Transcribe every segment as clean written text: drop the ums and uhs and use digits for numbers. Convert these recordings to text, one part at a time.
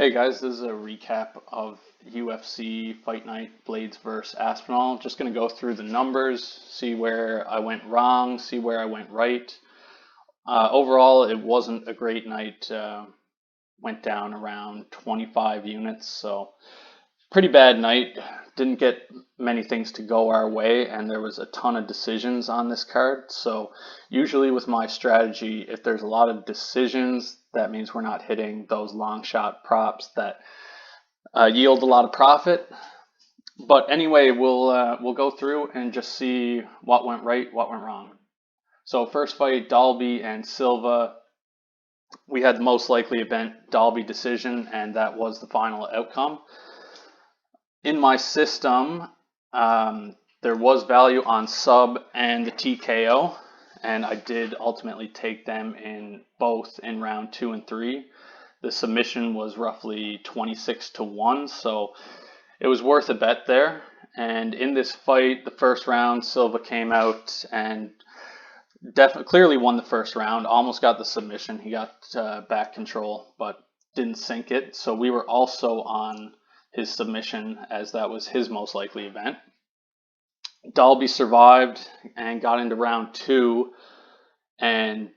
Hey guys, this is a recap of UFC Fight Night Blaydes versus Aspinall. Just going to go through the numbers, see where I went wrong, see where I went right. Overall, it wasn't a great night. Went down around 25 units, so pretty bad night. Didn't get many things to go our way, and there was a ton of decisions on this card. So usually with my strategy, if there's a lot of decisions, that means we're not hitting those long shot props that yield a lot of profit. But anyway, we'll go through and just see what went right, what went wrong. So first fight, Dalby and Silva. We had the most likely event, Dalby decision, and that was the final outcome. In my system, there was value on sub and the TKO, and I did ultimately take them in both in round 2 and 3. The submission was roughly 26-1, so it was worth a bet there. And in this fight, the first round, Silva came out and clearly won the first round, almost got the submission. He got back control, but didn't sink it. So we were also on his submission, as that was his most likely event. Dalby survived and got into round 2 and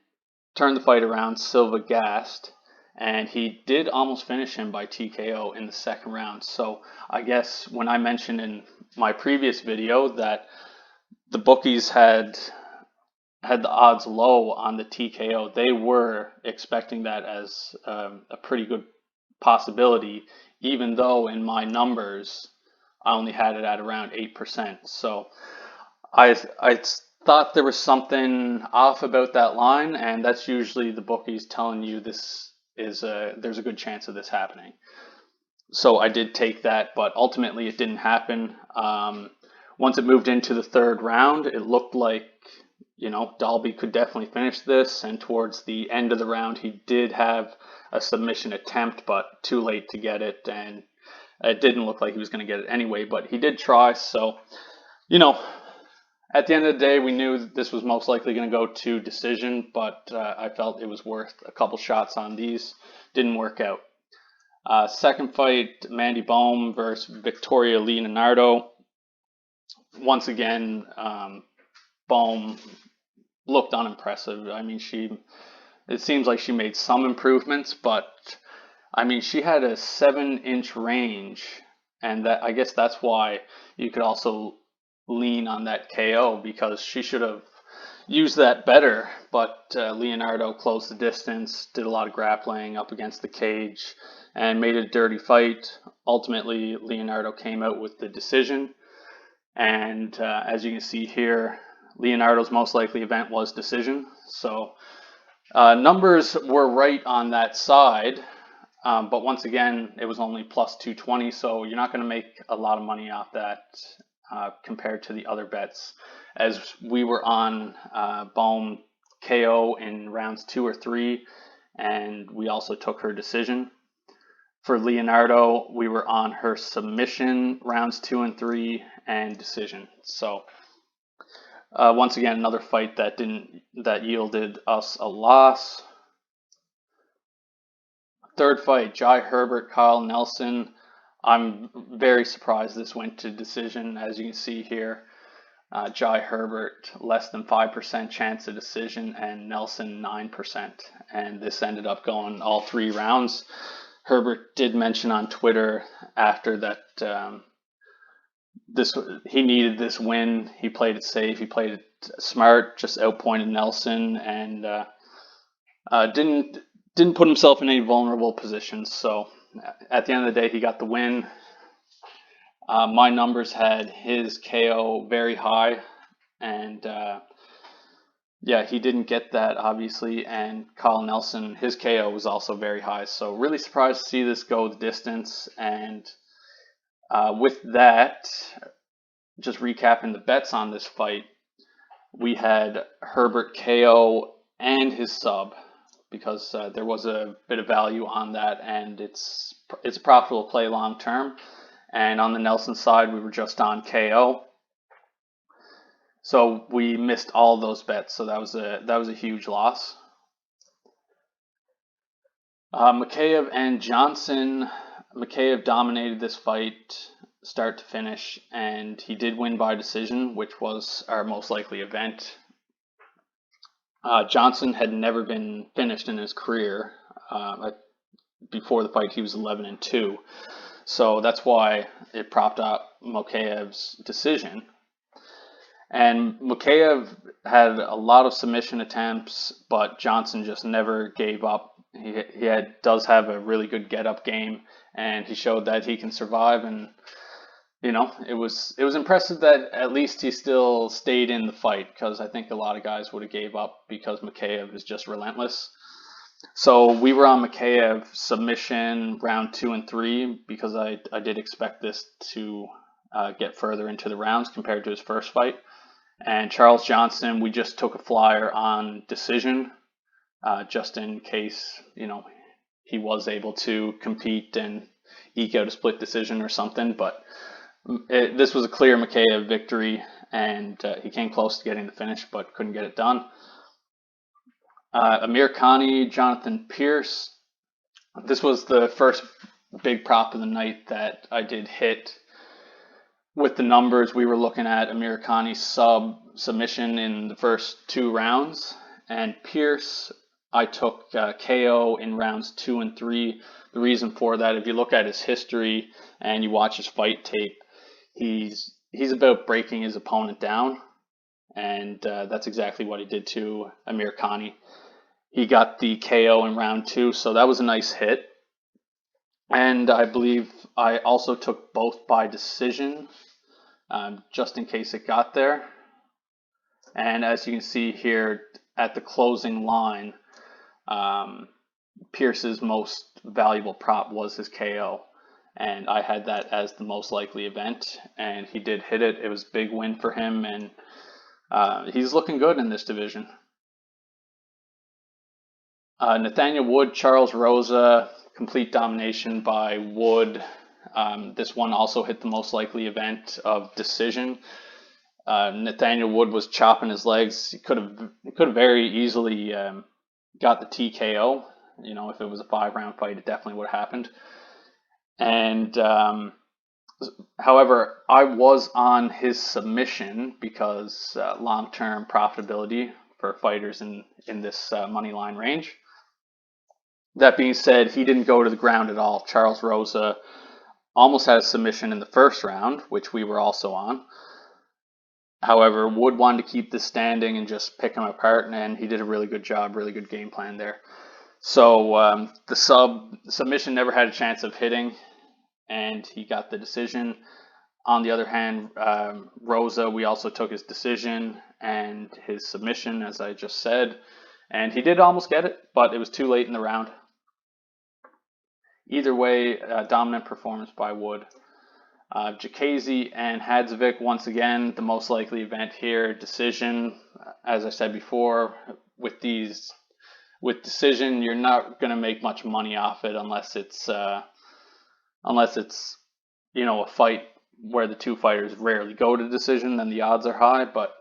turned the fight around. Silva gassed, and he did almost finish him by TKO in the second round. So I guess when I mentioned in my previous video that the bookies had the odds low on the TKO, they were expecting that as a pretty good possibility, even though in my numbers I only had it at around 8%. So I thought there was something off about that line, and that's usually the bookies telling you this is there's a good chance of this happening. So I did take that, but ultimately it didn't happen. Once it moved into the third round, it looked like, you know, Dalby could definitely finish this, and towards the end of the round he did have a submission attempt, but too late to get it, and it didn't look like he was going to get it anyway, but he did try. So, you know, at the end of the day, we knew that this was most likely going to go to decision, but I felt it was worth a couple shots on these. Didn't work out. Second fight, Mandy Bohm versus Victoria Leonardo. Once again, Bohm looked unimpressive. I mean, it seems like she made some improvements, but I mean, she had a 7-inch range, and that, I guess that's why you could also lean on that KO, because she should have used that better. But Leonardo closed the distance, did a lot of grappling up against the cage, and made it a dirty fight. Ultimately, Leonardo came out with the decision, and as you can see here, Leonardo's most likely event was decision. So numbers were right on that side, but once again, it was only plus 220, so you're not going to make a lot of money off that compared to the other bets, as we were on Bohm KO in rounds 2 or 3, and we also took her decision. For Leonardo, we were on her submission rounds 2 and 3 and decision. So once again, another fight that yielded us a loss. Third fight, Jai Herbert, Kyle Nelson. I'm very surprised this went to decision. As you can see here, Jai Herbert less than 5% chance of decision, and Nelson 9%. And this ended up going all 3 rounds. Herbert did mention on Twitter after that he needed this win. He played it safe. He played it smart. Just outpointed Nelson, and didn't put himself in any vulnerable positions. So at the end of the day, he got the win. My numbers had his KO very high, and yeah, he didn't get that, obviously. And Kyle Nelson, his KO was also very high. So really surprised to see this go the distance. And with that, just recapping the bets on this fight, we had Herbert KO and his sub, because there was a bit of value on that, and it's a profitable play long term. And on the Nelson side, we were just on KO. So we missed all those bets, so that was a huge loss. Mikheyev and Johnson. Mikheyev dominated this fight start to finish, and he did win by decision, which was our most likely event. Johnson had never been finished in his career. Before the fight, he was 11-2, so that's why it propped up Mokheyev's decision. And Mikheyev had a lot of submission attempts, but Johnson just never gave up. He does have a really good get-up game, and he showed that he can survive. And it was impressive that at least he still stayed in the fight, because I think a lot of guys would have gave up because Mikheyev is just relentless. So we were on Mikheyev submission round 2 and 3, because I did expect this to get further into the rounds compared to his first fight. And Charles Johnson, we just took a flyer on decision, just in case, he was able to compete and eke out a split decision or something. But this was a clear Mikheyev victory, and he came close to getting the finish, but couldn't get it done. Amir Khani, Jonathan Pierce. This was the first big prop of the night that I did hit. With the numbers, we were looking at Amir Khani's submission in the first 2 rounds, and Pierce, I took KO in rounds 2 and 3. The reason for that, if you look at his history and you watch his fight tape, he's about breaking his opponent down, and that's exactly what he did to Amir Khani. He got the KO in round 2, so that was a nice hit. And I believe I also took both by decision, just in case it got there. And as you can see here at the closing line, Pierce's most valuable prop was his KO. And I had that as the most likely event, and he did hit it. It was a big win for him, and he's looking good in this division. Nathaniel Wood, Charles Rosa, complete domination by Wood. This one also hit the most likely event of decision. Nathaniel Wood was chopping his legs. He could have very easily got the TKO. If it was a 5-round fight, it definitely would have happened. And however, I was on his submission because long-term profitability for fighters in this money line range. That being said, he didn't go to the ground at all. Charles Rosa almost had a submission in the first round, which we were also on. However, Wood wanted to keep this standing and just pick him apart, and he did a really good job, really good game plan there. So the submission never had a chance of hitting, and he got the decision. On the other hand, Rosa, we also took his decision and his submission, as I just said, and he did almost get it, but it was too late in the round. Either way, dominant performance by Wood. Jacasey and Hadzovic, once again, the most likely event here, decision. As I said before, with decision, you're not going to make much money off it unless it's a fight where the two fighters rarely go to decision, then the odds are high. But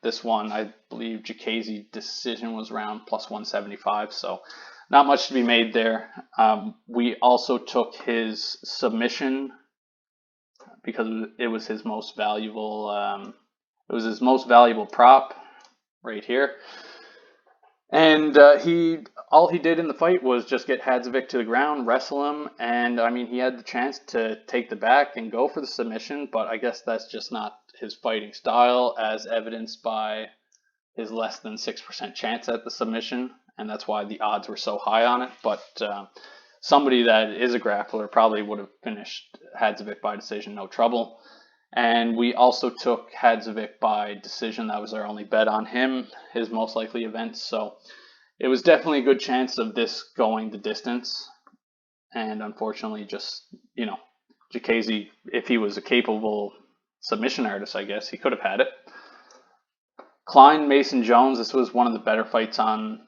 this one, I believe Jacasey decision was around plus 175, so not much to be made there. We also took his submission because it was his most valuable. It was his most valuable prop right here, and all he did in the fight was just get Hadzovic to the ground, wrestle him, and I mean he had the chance to take the back and go for the submission, but I guess that's just not his fighting style, as evidenced by his less than 6% chance at the submission, and that's why the odds were so high on it. But somebody that is a grappler probably would have finished Hadzovic by decision, no trouble. And we also took Hadzovic by decision. That was our only bet on him, his most likely event. So it was definitely a good chance of this going the distance. And unfortunately, just, Jacasey, if he was a capable submission artist, I guess, he could have had it. Klein, Mason Jones, this was one of the better fights on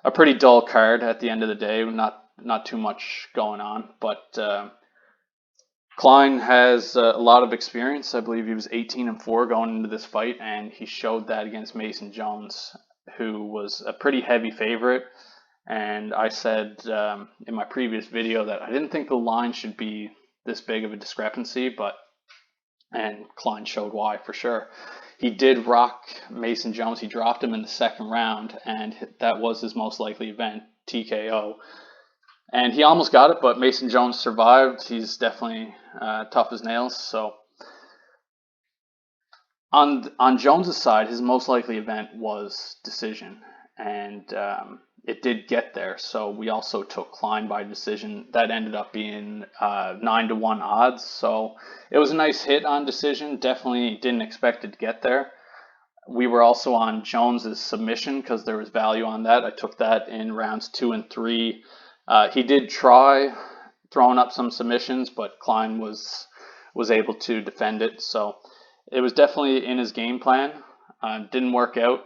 a pretty dull card at the end of the day. Not too much going on, but Klein has a lot of experience. I believe he was 18-4 going into this fight, and he showed that against Mason Jones, who was a pretty heavy favorite. And I said in my previous video that I didn't think the line should be this big of a discrepancy, and Klein showed why for sure. He did rock Mason Jones. He dropped him in the second round, and that was his most likely event, TKO. And he almost got it, but Mason Jones survived. He's definitely tough as nails. So on Jones's side, his most likely event was decision, and it did get there. So we also took Klein by decision. That ended up being 9-1 odds. So it was a nice hit on decision. Definitely didn't expect it to get there. We were also on Jones's submission because there was value on that. I took that in rounds 2 and 3. He did try throwing up some submissions, but Klein was able to defend it. So it was definitely in his game plan. Didn't work out,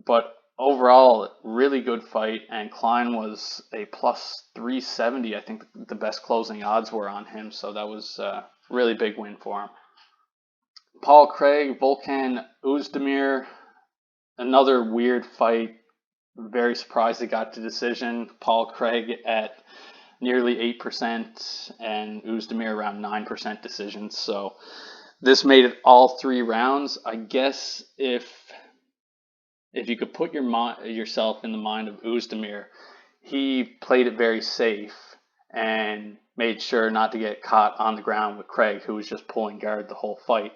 but overall, really good fight. And Klein was a plus 370. I think the best closing odds were on him. So that was a really big win for him. Paul Craig, Volkan Oezdemir, another weird fight. Very surprised it got to decision. Paul Craig at nearly 8% and Oezdemir around 9% decisions. So this made it all 3 rounds. I guess if you could put yourself in the mind of Oezdemir, he played it very safe and made sure not to get caught on the ground with Craig, who was just pulling guard the whole fight.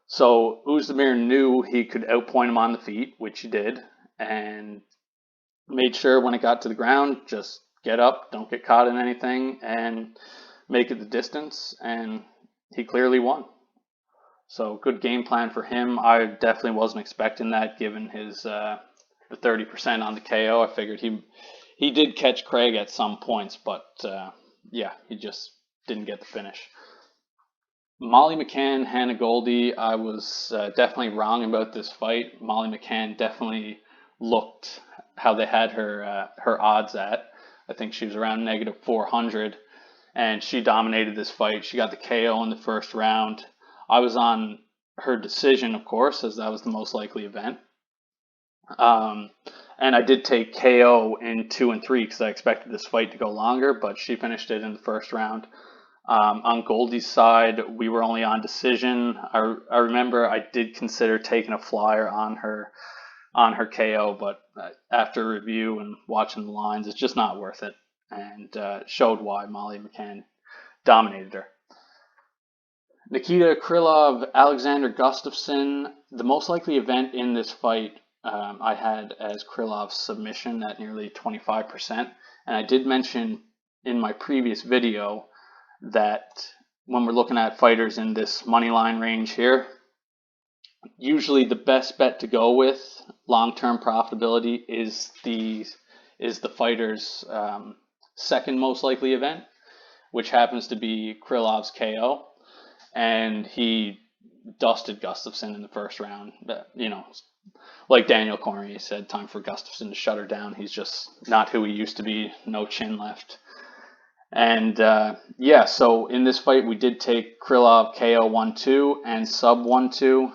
So Oezdemir knew he could outpoint him on the feet, which he did, and made sure when it got to the ground, just get up, don't get caught in anything, and make it the distance, and he clearly won. So good game plan for him. I definitely wasn't expecting that, given his the 30% on the KO. I figured he did catch Craig at some points, but yeah, he just didn't get the finish. Molly McCann, Hannah Goldie, I was definitely wrong about this fight. Molly McCann definitely looked how they had her odds at. I think she was around negative 400, and she dominated this fight. She got the KO in the first round. I was on her decision, of course, as that was the most likely event. And I did take KO in 2 and 3 because I expected this fight to go longer, but she finished it in the first round. On Goldie's side, we were only on decision. I remember I did consider taking a flyer on her KO, but after review and watching the lines, it's just not worth it, and showed why Molly McCann dominated her. Nikita Krylov, Alexander Gustafsson. The most likely event in this fight I had as Krylov's submission at nearly 25%. And I did mention in my previous video that when we're looking at fighters in this money line range here, usually the best bet to go with long-term profitability is the fighter's second most likely event, which happens to be Krylov's KO. And he dusted Gustafsson in the first round. Like Daniel Cormier said, time for Gustafsson to shut her down. He's just not who he used to be. No chin left. And yeah, so in this fight, we did take Krylov KO 1-2 and sub 1-2.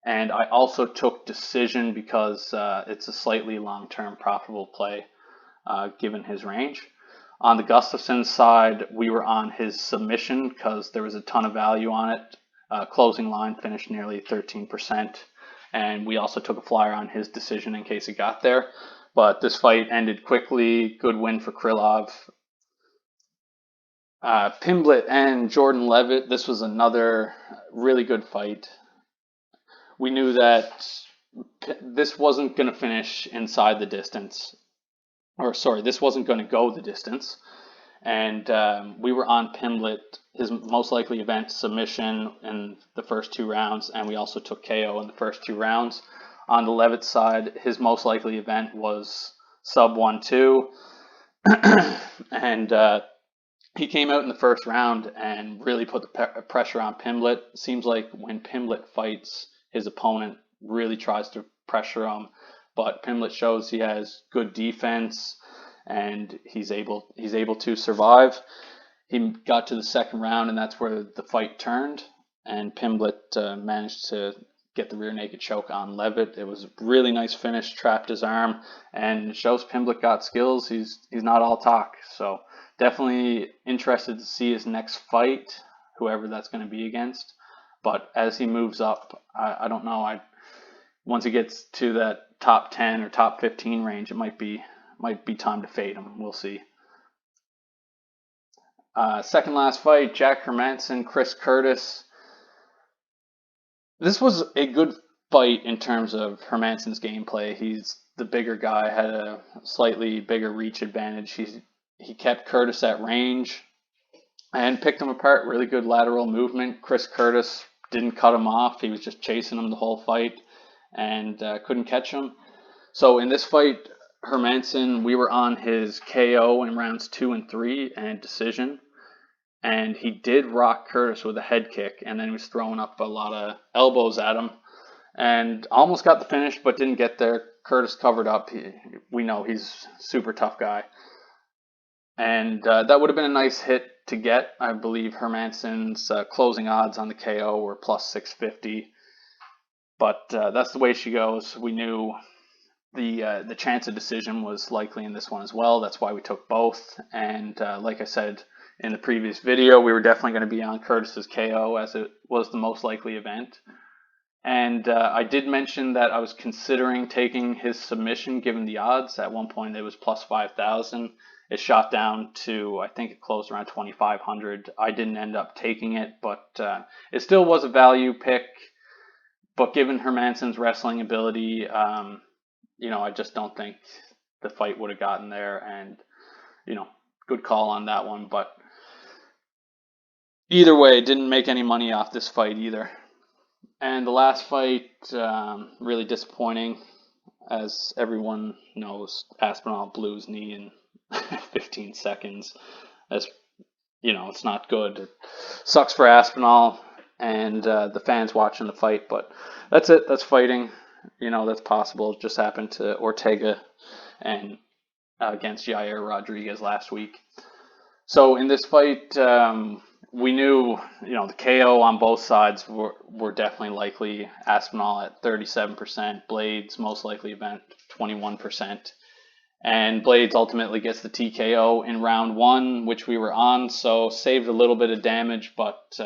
And I also took decision because it's a slightly long-term profitable play given his range. On the Gustafsson side, we were on his submission because there was a ton of value on it. Closing line finished nearly 13%. And we also took a flyer on his decision in case it got there. But this fight ended quickly. Good win for Krylov. Pimblett and Jordan Levitt, this was another really good fight. We knew that this wasn't going to finish inside the distance. Or sorry, this wasn't going to go the distance. And we were on Pimblett, his most likely event, submission in the first 2 rounds, and we also took KO in the first 2 rounds. On the Levitt side, his most likely event was sub 1-2. And he came out in the first round and really put the pressure on Pimblett. It seems like when Pimblett fights, his opponent really tries to pressure him. But Pimblett shows he has good defense, and he's able to survive. He got to the second round, and that's where the fight turned. And Pimblett managed to get the rear naked choke on Levitt. It was a really nice finish, trapped his arm, and shows Pimblett got skills. He's not all talk. So definitely interested to see his next fight, whoever that's going to be against. But as he moves up, I don't know. Once he gets to that top 10 or top 15 range, it might be time to fade him. We'll see. Second last fight, Jack Hermansson, Chris Curtis. This was a good fight in terms of Hermansson's gameplay. He's the bigger guy, had a slightly bigger reach advantage. He kept Curtis at range and picked him apart. Really good lateral movement. Chris Curtis didn't cut him off. He was just chasing him the whole fight and couldn't catch him. So in this fight, Hermansson, we were on his KO in rounds 2 and 3 and decision. And he did rock Curtis with a head kick, and then he was throwing up a lot of elbows at him, and almost got the finish, but didn't get there. Curtis covered up. We know he's a super tough guy. And that would have been a nice hit to get. I believe Hermansson's closing odds on the KO were plus 650. But that's the way she goes. We knew the chance of decision was likely in this one as well. That's why we took both. And like I said in the previous video, we were definitely going to be on Curtis's KO as it was the most likely event. And I did mention that I was considering taking his submission given the odds. At one point it was plus 5,000. It shot down to, I think it closed around 2,500. I didn't end up taking it, but it still was a value pick. But given Hermansson's wrestling ability, I just don't think the fight would have gotten there. And, good call on that one. But either way, didn't make any money off this fight either. And the last fight, really disappointing. As everyone knows, Aspinall blew his knee in 15 seconds. As it's not good. It sucks for Aspinall and the fans watching the fight, but that's it. That's fighting. That's possible. It just happened to Ortega and against Jair Rodriguez last week. So in this fight, we knew, the KO on both sides were definitely likely. Aspinall at 37%, Blaydes most likely event 21%. And Blaydes ultimately gets the TKO in round 1, which we were on, so saved a little bit of damage, but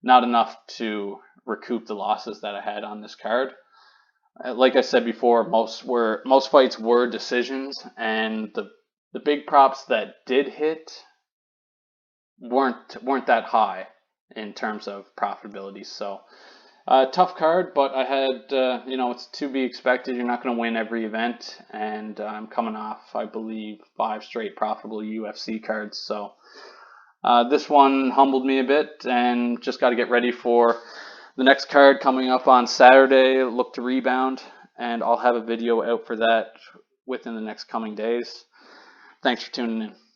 not enough to recoup the losses that I had on this card. Like I said before, most fights were decisions, and the big props that did hit weren't that high in terms of profitability. So tough card, but I had it's to be expected. You're not going to win every event, and I'm coming off, I believe, 5 straight profitable UFC cards. So this one humbled me a bit, and just got to get ready for the next card coming up on Saturday. Look to rebound, and I'll have a video out for that within the next coming days. Thanks for tuning in.